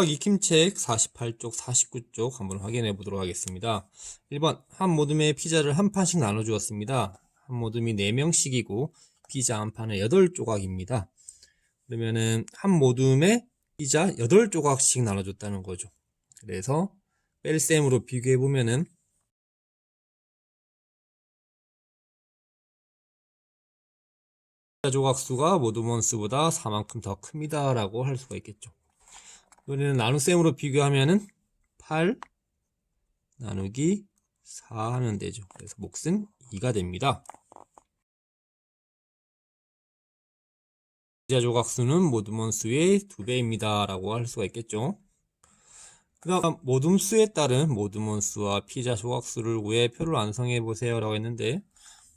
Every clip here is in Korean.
익힘책 48쪽, 49쪽 한번 확인해 보도록 하겠습니다. 1번, 한 모둠에 피자를 한 판씩 나눠 주었습니다. 한 모둠이 4명씩이고 피자 한 판에 8조각입니다. 그러면은 한 모둠에 피자 8조각씩 나눠줬다는 거죠. 그래서 뺄셈으로 비교해 보면은 피자 조각 수가 모둠 원수보다 4만큼 더 큽니다 라고 할 수가 있겠죠. 이번에는 나눗셈으로 비교하면은 8 나누기 4 하면 되죠. 그래서 몫은 2가 됩니다. 피자 조각수는 모둠 원수의 2배입니다 라고 할 수가 있겠죠. 그 다음 모둠수에 따른 모둠 원수와 피자 조각수를 구해 표를 완성해 보세요 라고 했는데,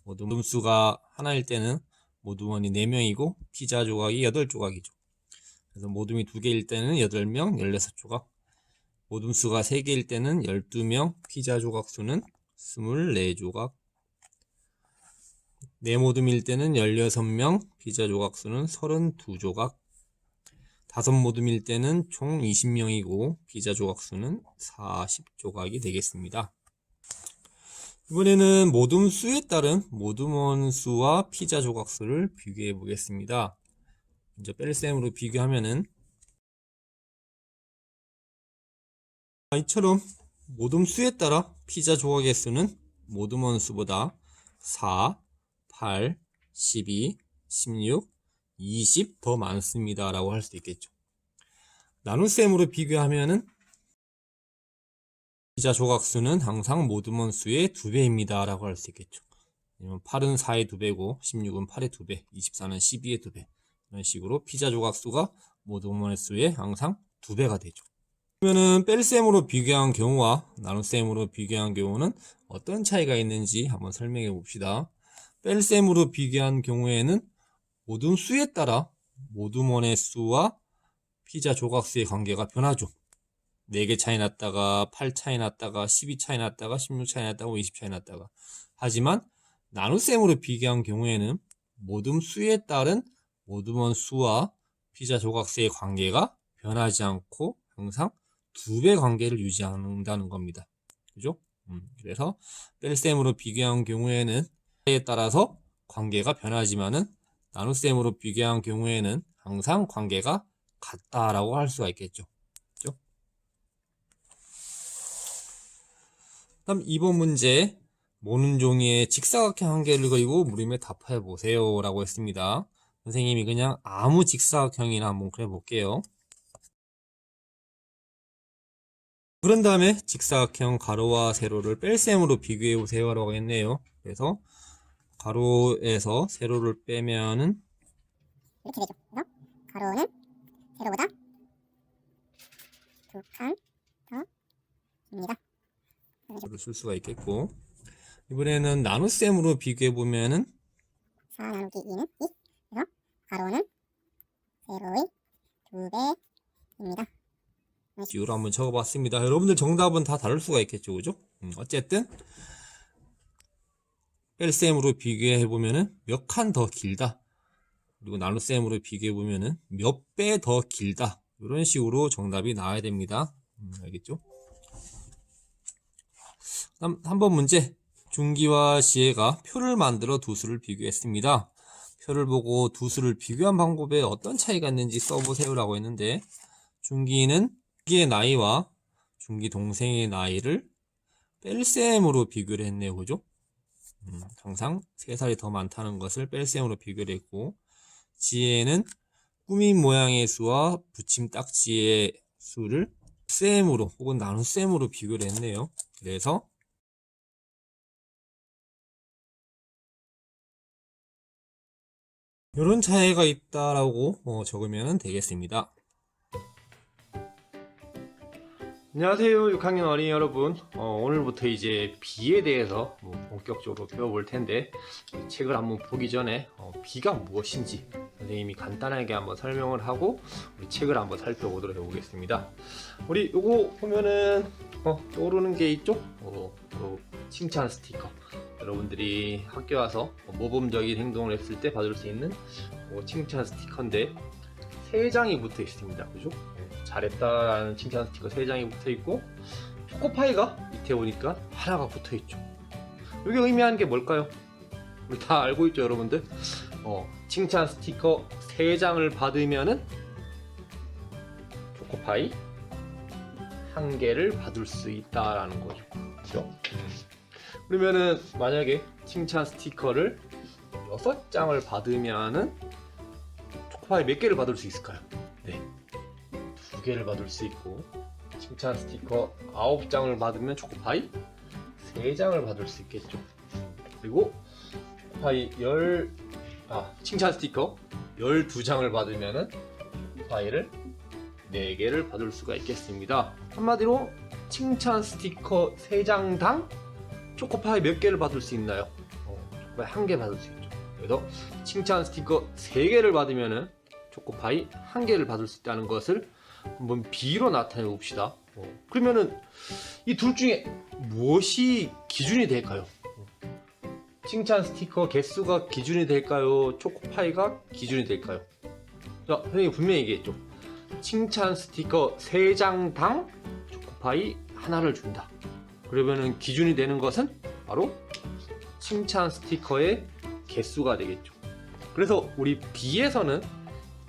모둠수가 하나일 때는 모둠원이 4명이고 피자 조각이 8조각이죠. 그래서 모둠이 2개일 때는 8명 16조각, 모둠수가 3개일 때는 12명, 피자 조각수는 24조각, 4모둠일 때는 16명, 피자 조각수는 32조각, 5모둠일 때는 총 20명이고 피자 조각수는 40조각이 되겠습니다. 이번에는 모둠수에 따른 모둠원 수와 피자 조각수를 비교해 보겠습니다. 먼저 뺄셈으로 비교하면은 이처럼 모둠수에 따라 피자 조각의 수는 모둠원 수보다 4, 8, 12, 16, 20 더 많습니다 라고 할 수 있겠죠. 나눗셈으로 비교하면은 피자 조각수는 항상 모둠원 수의 2배입니다 라고 할 수 있겠죠. 8은 4의 2배고 16은 8의 2배, 24는 12의 2배, 이런 식으로 피자 조각수가 모둠원 수의 항상 2배가 되죠. 그러면은 뺄셈으로 비교한 경우와 나눗셈으로 비교한 경우는 어떤 차이가 있는지 한번 설명해 봅시다. 뺄셈으로 비교한 경우에는 모둠 수에 따라 모둠원의 수와 피자 조각수의 관계가 변하죠. 4개 차이 났다가 8 차이 났다가 12 차이 났다가 16 차이 났다가 20 차이 났다가. 하지만 나눗셈으로 비교한 경우에는 모둠 수에 따른 모둠원 수와 피자 조각수의 관계가 변하지 않고 항상 2배 관계를 유지한다는 겁니다. 그죠? 그래서 뺄셈으로 비교한 경우에는 에 따라서 관계가 변하지만은 나눗셈으로 비교한 경우에는 항상 관계가 같다라고 할 수가 있겠죠. 그죠? 다음 2번 문제, 모는 종이에 직사각형 한 개를 그리고 물음에 답해 보세요 라고 했습니다. 선생님이 그냥 아무 직사각형이나 한번 그려볼게요. 그런 다음에 직사각형 가로와 세로를 뺄셈으로 비교해 보세요 라고 했네요. 그래서 가로에서 세로를 빼면은 이렇게 되죠. 그래서 가로는 세로보다 2칸 더 깁니다. 쓸 수가 있겠고, 이번에는 나눗셈으로 비교해 보면은 4 나누기 2는 2. 그래서 가로는 세로의 2배입니다. 비율을 한번 적어봤습니다. 여러분들 정답은 다 다를 수가 있겠죠, 그죠? 어쨌든 뺄셈으로 비교해 보면은 몇 칸 더 길다, 그리고 나눗셈으로 비교해 보면은 몇 배 더 길다, 이런 식으로 정답이 나와야 됩니다. 알겠죠? 다음 3번 문제, 준기와 지혜가 표를 만들어 두 수를 비교했습니다. 표를 보고 두 수를 비교한 방법에 어떤 차이가 있는지 써보세요 라고 했는데, 준기는 준기의 나이와 준기 동생의 나이를 뺄셈으로 비교를 했네요. 그죠? 항상 3살이 더 많다는 것을 뺄셈으로 비교를 했고, 지혜는 꾸민 모양의 수와 붙임딱지의 수를 셈으로 혹은 나눗셈으로 비교를 했네요. 그래서 이런 차이가 있다라고 적으면 되겠습니다. 안녕하세요, 6학년 어린이 여러분. 오늘부터 이제 비에 대해서 본격적으로 배워볼 텐데, 책을 한번 보기 전에 비가 무엇인지 선생님이 간단하게 한번 설명을 하고 우리 책을 한번 살펴보도록 해보겠습니다. 우리 요거 보면은 떠오르는 게 있죠? 칭찬 스티커. 여러분들이 학교 와서 모범적인 행동을 했을 때 받을 수 있는 칭찬 스티커인데 3장이 붙어 있습니다. 그죠? 잘했다라는 칭찬 스티커 3장이 붙어있고, 초코파이가 밑에 오니까 하나가 붙어있죠. 이게 의미하는 게 뭘까요? 우리 다 알고 있죠, 여러분들? 칭찬 스티커 3장을 받으면은 초코파이 1개를 받을 수 있다라는 거죠. 그렇죠? 그러면은 만약에 칭찬 스티커를 6장을 받으면은 초코파이 몇 개를 받을 수 있을까요? 네, 2개를 받을 수 있고, 칭찬 스티커 9장을 받으면 초코파이 3장을 받을 수 있겠죠. 그리고 초코파이 칭찬 스티커 12장을 받으면은 초코파이를 4개를 받을 수가 있겠습니다. 한마디로 칭찬 스티커 3장당 초코파이 몇 개를 받을 수 있나요? 초코파이 1개 받을 수 있죠. 그래서 칭찬 스티커 3개를 받으면은 초코파이 1개를 받을 수 있다는 것을 한번 비로 나타내 봅시다. 그러면은 이 둘 중에 무엇이 기준이 될까요? 칭찬 스티커 개수가 기준이 될까요? 초코파이가 기준이 될까요? 자, 선생님이 분명히 얘기했죠. 칭찬 스티커 3장당 초코파이 하나를 준다. 그러면은 기준이 되는 것은 바로 칭찬 스티커의 개수가 되겠죠. 그래서 우리 B에서는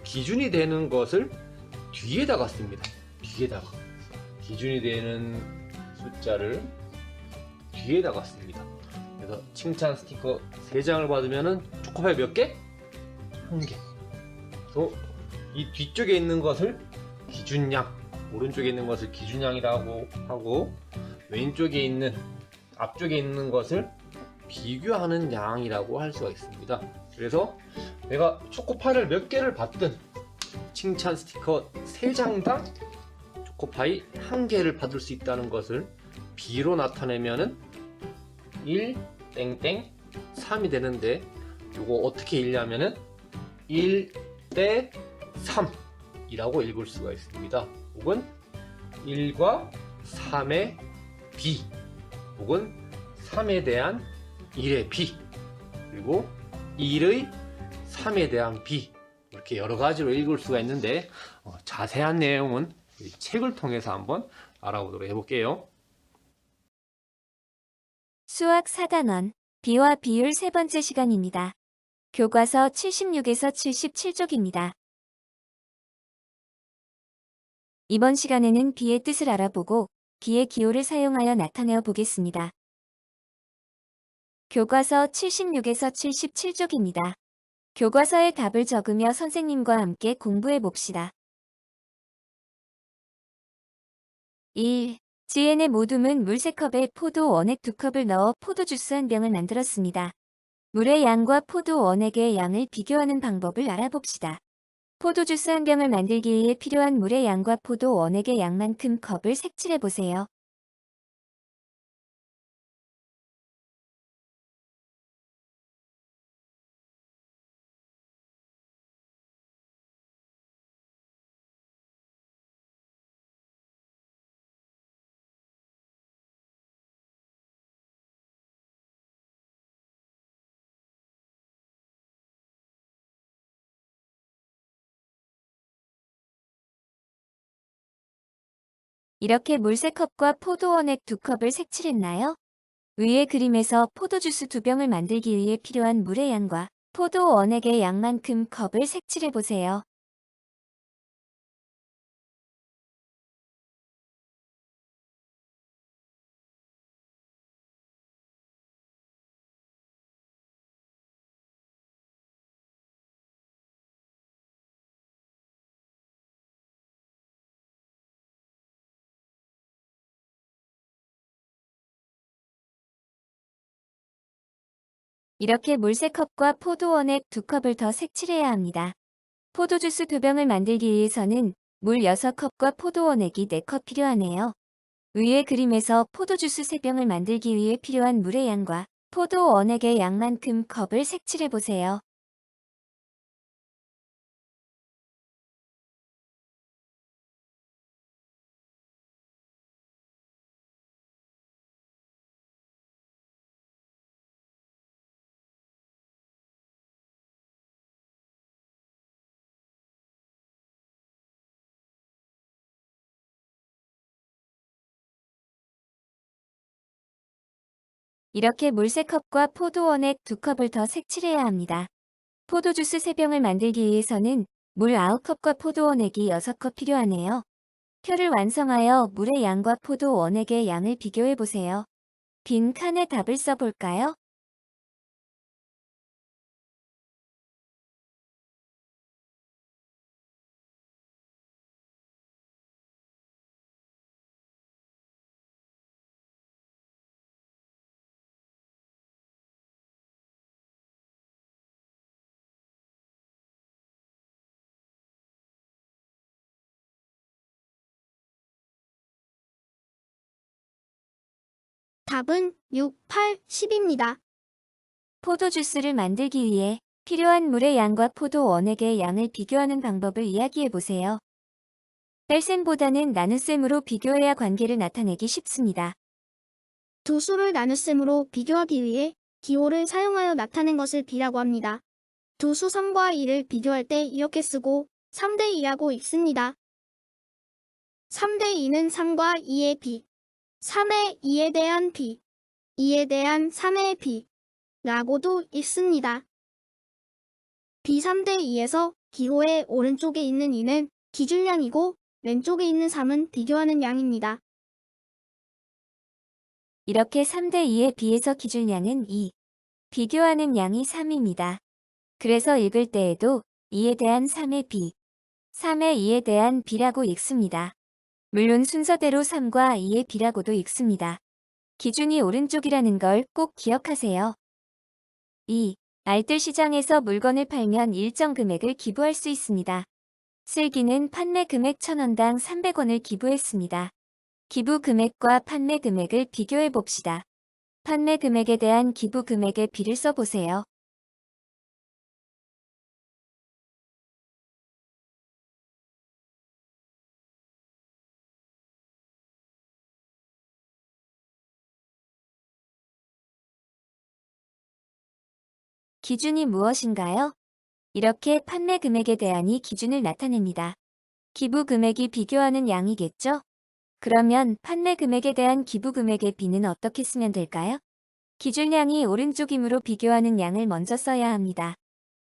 기준이 되는 것을 뒤에다가 씁니다. 뒤에다가 기준이 되는 숫자를 뒤에다가 씁니다. 그래서 칭찬 스티커 3장을 받으면은 초코파이 몇 개? 1개. 그래서 이 뒤쪽에 있는 것을 기준량, 오른쪽에 있는 것을 기준량이라고 하고, 앞쪽에 있는 것을 비교하는 양이라고 할 수가 있습니다. 그래서 내가 초코파이를 몇 개를 받든 칭찬 스티커 3장당 초코파이 1개를 받을 수 있다는 것을 B로 나타내면은 1 땡땡 3이 되는데, 이거 어떻게 읽냐면은 1 대 3이라고 읽을 수가 있습니다. 혹은 1과 3의 B, 혹은 3에 대한 1의 B, 그리고 1의 3에 대한 B, 이렇게 여러 가지로 읽을 수가 있는데, 자세한 내용은 이 책을 통해서 한번 알아보도록 해볼게요. 수학 4단원 비와 비율 세 번째 시간입니다. 교과서 76에서 77쪽입니다. 이번 시간에는 비의 뜻을 알아보고 비의 기호를 사용하여 나타내어 보겠습니다. 교과서 76에서 77쪽입니다. 교과서의 답을 적으며 선생님과 함께 공부해 봅시다. 1. 지엔의 모둠은 물 3컵에 포도 원액 2컵을 넣어 포도 주스 1병을 만들었습니다. 물의 양과 포도 원액의 양을 비교하는 방법을 알아봅시다. 포도 주스 1병을 만들기 위해 필요한 물의 양과 포도 원액의 양만큼 컵을 색칠해 보세요. 이렇게 물 3컵과 포도 원액 2컵을 색칠했나요? 위의 그림에서 포도 주스 2병을 만들기 위해 필요한 물의 양과 포도 원액의 양만큼 컵을 색칠해 보세요. 이렇게 물 3컵과 포도 원액 2컵을 더 색칠해야 합니다. 포도 주스 2병을 만들기 위해서는 물 6컵과 포도 원액이 4컵 필요하네요. 위의 그림에서 포도 주스 3병을 만들기 위해 필요한 물의 양과 포도 원액의 양만큼 컵을 색칠해 보세요. 이렇게 물 3컵과 포도 원액 2컵을 더 색칠해야 합니다. 포도 주스 3병을 만들기 위해서는 물 9컵과 포도 원액이 6컵 필요하네요. 표를 완성하여 물의 양과 포도 원액의 양을 비교해 보세요. 빈 칸에 답을 써볼까요? 답은 6, 8, 10입니다. 포도 주스를 만들기 위해 필요한 물의 양과 포도 원액의 양을 비교하는 방법을 이야기해 보세요. 뺄셈보다는 나눗셈으로 비교해야 관계를 나타내기 쉽습니다. 두 수를 나눗셈으로 비교하기 위해 기호를 사용하여 나타낸 것을 B라고 합니다. 두 수 3과 2를 비교할 때 이렇게 쓰고 3대 2라고 읽습니다. 3대 2는 3과 2의 B, 3의 2에 대한 B, 2에 대한 3의 B 라고도 읽습니다. B 3대 2에서 기호의 오른쪽에 있는 2는 기준량이고 왼쪽에 있는 3은 비교하는 양입니다. 이렇게 3대 2에 비해서 기준량은 2, 비교하는 양이 3입니다. 그래서 읽을 때에도 2에 대한 3의 B, 3의 2에 대한 B라고 읽습니다. 물론 순서대로 3과 2의 B라고도 읽습니다. 기준이 오른쪽이라는 걸 꼭 기억하세요. 2. 알뜰 시장에서 물건을 팔면 일정 금액을 기부할 수 있습니다. 슬기는 판매 금액 1,000원당 300원을 기부했습니다. 기부 금액과 판매 금액을 비교해 봅시다. 판매 금액에 대한 기부 금액의 B를 써보세요. 기준이 무엇인가요? 이렇게 판매 금액에 대한 이 기준을 나타냅니다. 기부 금액이 비교하는 양이겠죠? 그러면 판매 금액에 대한 기부 금액의 B는 어떻게 쓰면 될까요? 기준량이 오른쪽이므로 비교하는 양을 먼저 써야 합니다.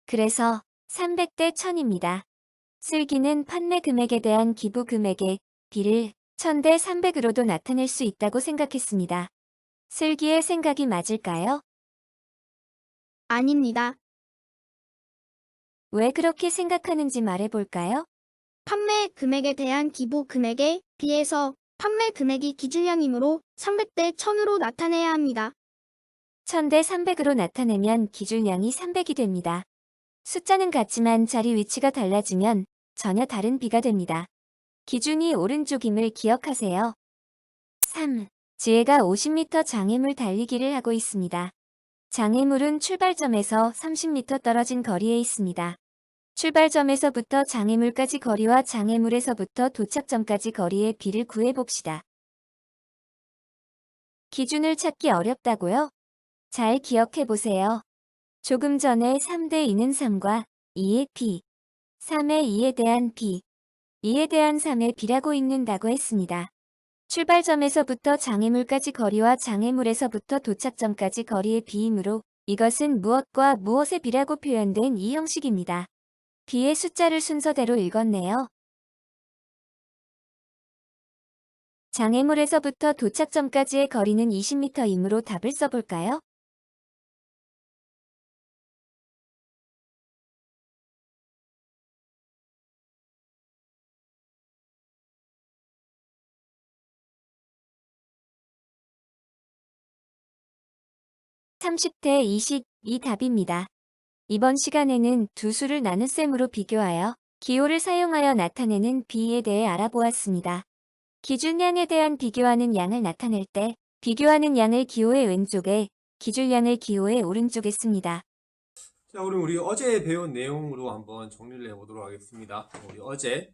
그래서 300대 1000입니다. 슬기는 판매 금액에 대한 기부 금액의 B를 1000대 300으로도 나타낼 수 있다고 생각했습니다. 슬기의 생각이 맞을까요? 아닙니다. 왜 그렇게 생각하는지 말해볼까요? 판매 금액에 대한 기부 금액에 비해서 판매 금액이 기준량이므로 300대 1000으로 나타내야 합니다. 1000대 300으로 나타내면 기준량이 300이 됩니다. 숫자는 같지만 자리 위치가 달라지면 전혀 다른 B가 됩니다. 기준이 오른쪽임을 기억하세요. 3. 지혜가 50m 장애물 달리기를 하고 있습니다. 장애물은 출발점에서 30m 떨어진 거리에 있습니다. 출발점에서부터 장애물까지 거리와 장애물에서부터 도착점까지 거리의 B를 구해봅시다. 기준을 찾기 어렵다고요? 잘 기억해보세요. 조금 전에 3대 2는 3과 2의 B, 3의 2에 대한 B, 2에 대한 3의 B라고 읽는다고 했습니다. 출발점에서부터 장애물까지 거리와 장애물에서부터 도착점까지 거리의 B이므로 이것은 무엇과 무엇의 B라고 표현된 이 형식입니다. B의 숫자를 순서대로 읽었네요. 장애물에서부터 도착점까지의 거리는 20m이므로 답을 써볼까요? (30대 20이 답입니다. 이번 시간에는 두 수를 나눗셈으로 비교하여 기호를 사용하여 나타내는 B에 대해 알아보았습니다. 기준량에 대한 비교하는 양을 나타낼 때 비교하는 양을 기호의 왼쪽에, 기준량을 기호의 오른쪽에 씁니다. 자, 우리 어제 배운 내용으로 한번 정리를 해보도록 하겠습니다. 우리 어제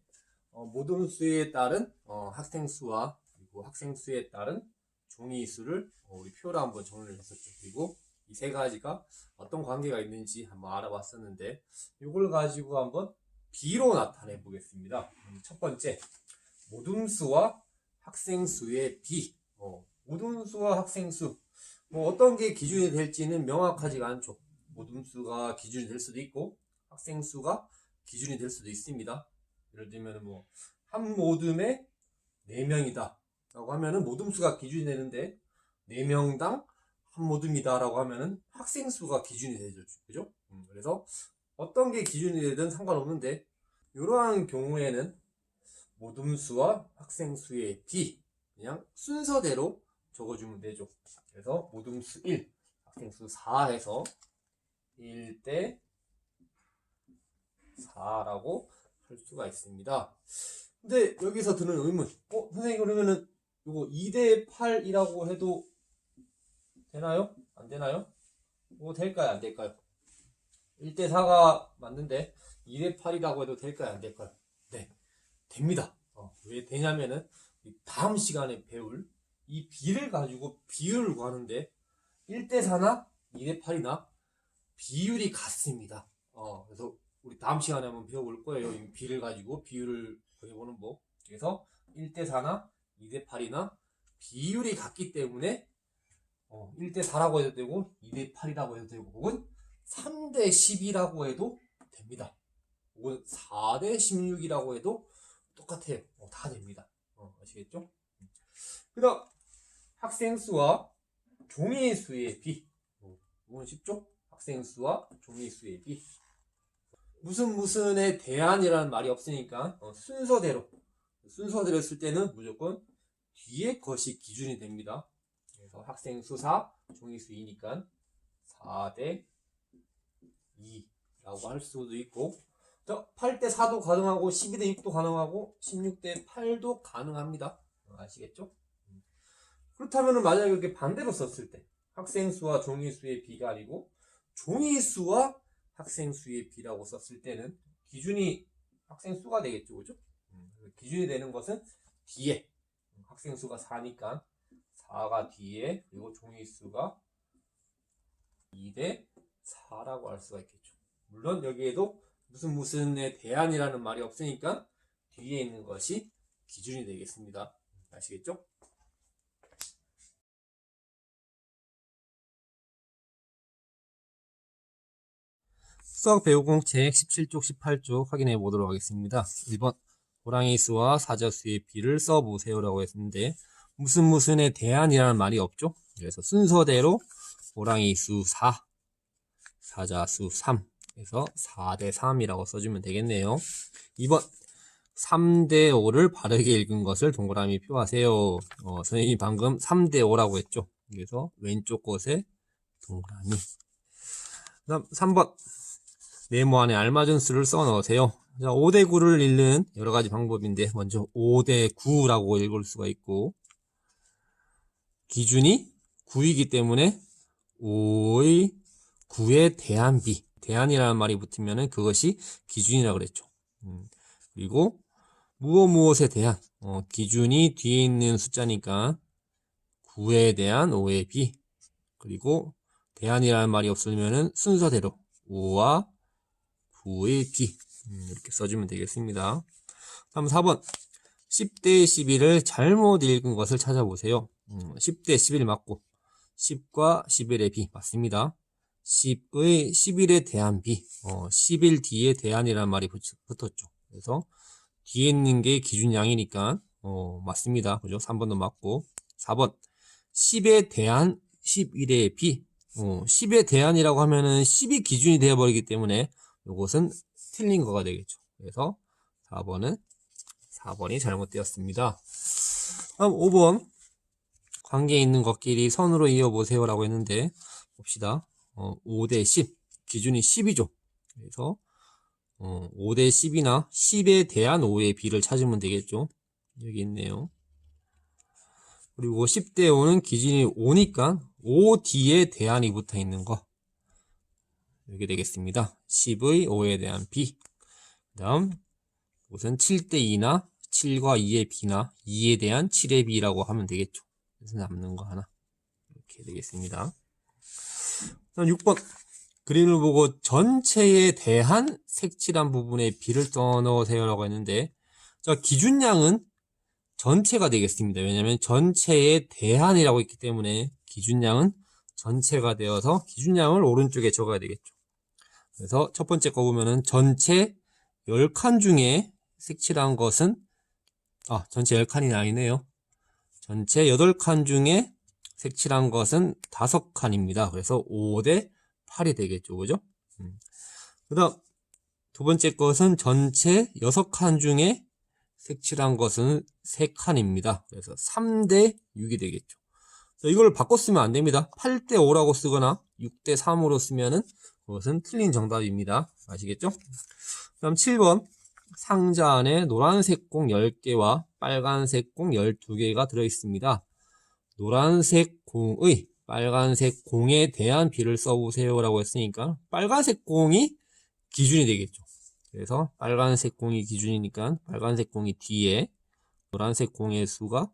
모든 수에 따른 학생 수와 그리고 학생 수에 따른 종이 수를 우리 표로 한번 정리를 했었죠. 그리고 이 세 가지가 어떤 관계가 있는지 한번 알아봤었는데 이걸 가지고 한번 B로 나타내 보겠습니다. 첫 번째, 모든 수와 학생 수의 B. 모든 수와 학생 수. 뭐 어떤 게 기준이 될지는 명확하지가 않죠. 모둠수가 기준이 될 수도 있고 학생수가 기준이 될 수도 있습니다. 예를 들면 뭐 한 모둠에 4명이다 라고 하면은 모둠수가 기준이 되는데 4명당 한 모둠이다 라고 하면은 학생수가 기준이 되죠. 그죠? 그래서 어떤 게 기준이 되든 상관없는데 이러한 경우에는 모둠수와 학생수의 비 그냥 순서대로 적어주면 되죠. 그래서 모둠수 1, 학생수 4 해서 1대 4라고 할 수가 있습니다. 근데 여기서 드는 의문, 선생님 그러면은 이거 2대 8이라고 해도 되나요? 안 되나요? 이거 될까요? 안 될까요? 1대 4가 맞는데 2대 8이라고 해도 될까요? 안 될까요? 네, 됩니다. 왜 되냐면은 다음 시간에 배울 이 비를 가지고 비율을 구하는데 1대 4나 2대 8이나 비율이 같습니다. 그래서 우리 다음 시간에 한번 배워볼 거예요. 이 비를 가지고 비율을 구해보는 법. 그래서 1대 4나 2대 8이나 비율이 같기 때문에 1대 4라고 해도 되고 2대 8이라고 해도 되고 혹은 3대 10이라고 해도 됩니다. 혹은 4대 16이라고 해도 똑같아요. 다 됩니다. 아시겠죠? 그 다음 학생수와 종이수의 비. 이건 쉽죠? 학생수와 종이수의 비. 무슨에 대한이라는 말이 없으니까 순서대로 쓸 때는 무조건 뒤에 것이 기준이 됩니다. 그래서 학생수 4, 종이수 2니까 4대 2라고 할 수도 있고 8대 4도 가능하고 12대 6도 가능하고 16대 8도 가능합니다. 아시겠죠? 그렇다면 만약에 이렇게 반대로 썼을 때 학생수와 종이수의 비가 아니고 종이수와 학생수의 비라고 썼을 때는 기준이 학생수가 되겠죠. 그죠? 기준이 되는 것은 뒤에 학생수가 4니까 4가 뒤에 그리고 종이수가 2대 4라고 할 수가 있겠죠. 물론 여기에도 무슨에 대한이라는 말이 없으니까 뒤에 있는 것이 기준이 되겠습니다. 아시겠죠? 수학 배우공 책 17쪽 18쪽 확인해 보도록 하겠습니다. 1번 호랑이 수와 사자수의 비를 써보세요 라고 했는데 무슨에 대한이라는 말이 없죠. 그래서 순서대로 호랑이 수 4, 사자수 3 그래서 4대 3이라고 써주면 되겠네요. 2번 3대 5를 바르게 읽은 것을 동그라미 표하세요. 선생님이 방금 3대 5라고 했죠. 그래서 왼쪽 곳에 동그라미. 그 다음 3번 네모 안에 알맞은 수를 써 넣으세요. 자, 5대 9를 읽는 여러 가지 방법인데 먼저 5대 9라고 읽을 수가 있고 기준이 9이기 때문에 5의 9에 대한 비 대한이라는 말이 붙으면 그것이 기준이라고 그랬죠. 그리고 무엇에 대한 기준이 뒤에 있는 숫자니까 9에 대한 5의 비 그리고 대한이라는 말이 없으면 순서대로 5와 9의 비 이렇게 써주면 되겠습니다. 다음 4번 10대 11을 잘못 읽은 것을 찾아보세요. 10대 11 맞고 10과 11의 비 맞습니다. 10의 11에 대한 비 11 뒤에 대한이라는 말이 붙었죠. 그래서 뒤에 있는 게 기준량이니까 맞습니다. 그죠? 3번도 맞고 4번 10에 대한 11의 비 10에 대한이라고 하면은 10이 기준이 되어버리기 때문에 이것은 틀린 거가 되겠죠. 그래서 4번이 잘못되었습니다. 다음 5번 관계 있는 것끼리 선으로 이어보세요 라고 했는데 봅시다. 5대 10 기준이 10이죠. 그래서 5대 10이나 10에 대한 5의 비를 찾으면 되겠죠. 여기 있네요. 그리고 10대 5는 기준이 5니까 5 뒤에 대한이 붙어 있는 거 이렇게 되겠습니다. 10의 5에 대한 비. 그 다음 우선 7대 2나 7과 2의 비나 2에 대한 7의 비라고 하면 되겠죠. 그래서 남는 거 하나 이렇게 되겠습니다. 다음 6번 그림을 보고 전체에 대한 색칠한 부분에 비를 써넣으세요 라고 했는데 자 기준량은 전체가 되겠습니다. 왜냐하면 전체에 대한이라고 했기 때문에 기준량은 전체가 되어서 기준량을 오른쪽에 적어야 되겠죠. 그래서 첫 번째 거 보면은 전체 10칸 중에 색칠한 것은 전체 10칸이 아니네요. 전체 8칸 중에 색칠한 것은 5칸입니다. 그래서 5대 8이 되겠죠. 그죠? 그 다음 두 번째 것은 전체 6칸 중에 색칠한 것은 3칸입니다. 그래서 3대 6이 되겠죠. 이걸 바꿔 쓰면 안 됩니다. 8대 5라고 쓰거나 6대 3으로 쓰면은 그것은 틀린 정답입니다. 아시겠죠? 그다음 7번 상자 안에 노란색 공 10개와 빨간색 공 12개가 들어 있습니다. 노란색 공의 빨간색 공에 대한 비를 써보세요 라고 했으니까 빨간색 공이 기준이 되겠죠. 그래서 빨간색 공이 기준이니까 빨간색 공이 뒤에, 노란색 공의 수가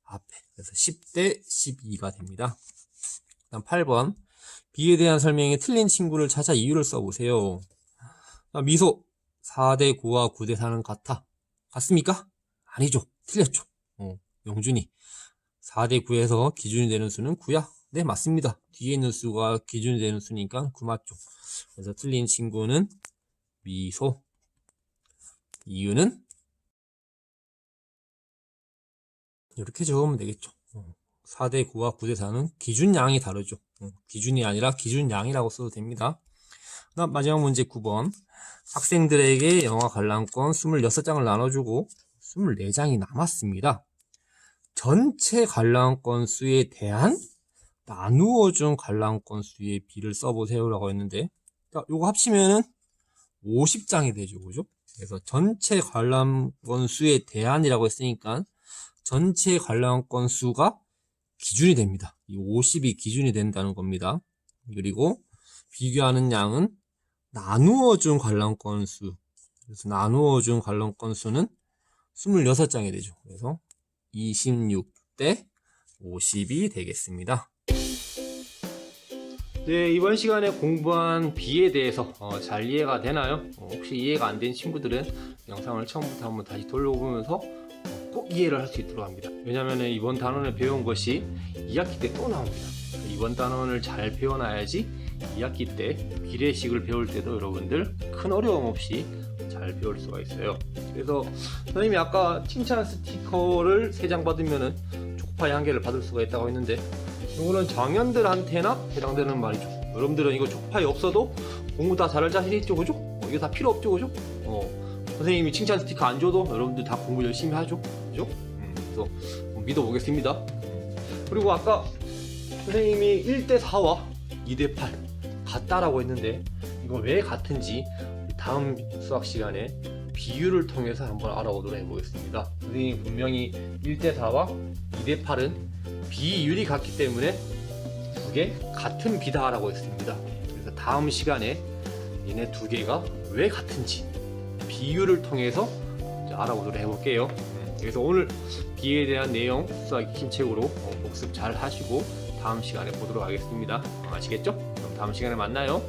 앞에. 그래서 10대 12가 됩니다. 다음 8번 비에 대한 설명이 틀린 친구를 찾아 이유를 써보세요. 미소 4대 9와 9대 4는 같습니까? 아니죠. 틀렸죠. 영준이 4대 9에서 기준이 되는 수는 9야. 네, 맞습니다. 뒤에 있는 수가 기준이 되는 수니까 9 맞죠. 그래서 틀린 친구는 미소. 이유는 이렇게 적으면 되겠죠. 4대 9와 9대 4는 기준량이 다르죠. 기준이 아니라 기준량이라고 써도 됩니다. 그다음 마지막 문제 9번. 학생들에게 영화 관람권 26장을 나눠주고 24장이 남았습니다. 전체 관람권 수에 대한 나누어준 관람권 수의 비를 써보세요 라고 했는데, 요거 합치면은 50장이 되죠. 그죠? 그래서 전체 관람권 수에 대한이라고 했으니까 전체 관람권 수가 기준이 됩니다. 이 50이 기준이 된다는 겁니다. 그리고 비교하는 양은 나누어준 관람권 수. 그래서 나누어준 관람권 수는 26장이 되죠. 그래서 26대 50이 되겠습니다. 네, 이번 시간에 공부한 비에 대해서 잘 이해가 되나요? 혹시 이해가 안 된 친구들은 영상을 처음부터 한번 다시 돌려보면서 꼭 이해를 할 수 있도록 합니다. 왜냐하면 이번 단원을 배운 것이 2학기 때 또 나옵니다. 이번 단원을 잘 배워놔야지 2학기 때 비례식을 배울 때도 여러분들 큰 어려움 없이 잘 배울 수가 있어요. 그래서 선생님이 아까 칭찬 스티커를 3장 받으면은 초코파이 1개를 받을 수가 있다고 했는데, 이거는 장년들한테나 해당되는 말이죠. 여러분들은 이거 초코파이 없어도 공부 다 잘할 자신 있죠, 그죠? 이게 다 필요 없죠, 그죠? 선생님이 칭찬 스티커 안 줘도 여러분들 다 공부 열심히 하죠, 그죠? 그래서 믿어보겠습니다. 그리고 아까 선생님이 1대 4와 2대 8 같다라고 했는데, 이거 왜 같은지 다음 수학 시간에 비율을 통해서 한번 알아보도록 해보겠습니다. 선생님이 분명히 1대 4와 2대 8은 비율이 같기 때문에 두 개 같은 비다라고 했습니다. 그래서 다음 시간에 얘네 두 개가 왜 같은지 비율을 통해서 알아보도록 해볼게요. 그래서 오늘 비에 대한 내용 수학 익힘책으로 복습 잘 하시고 다음 시간에 보도록 하겠습니다. 아시겠죠? 그럼 다음 시간에 만나요.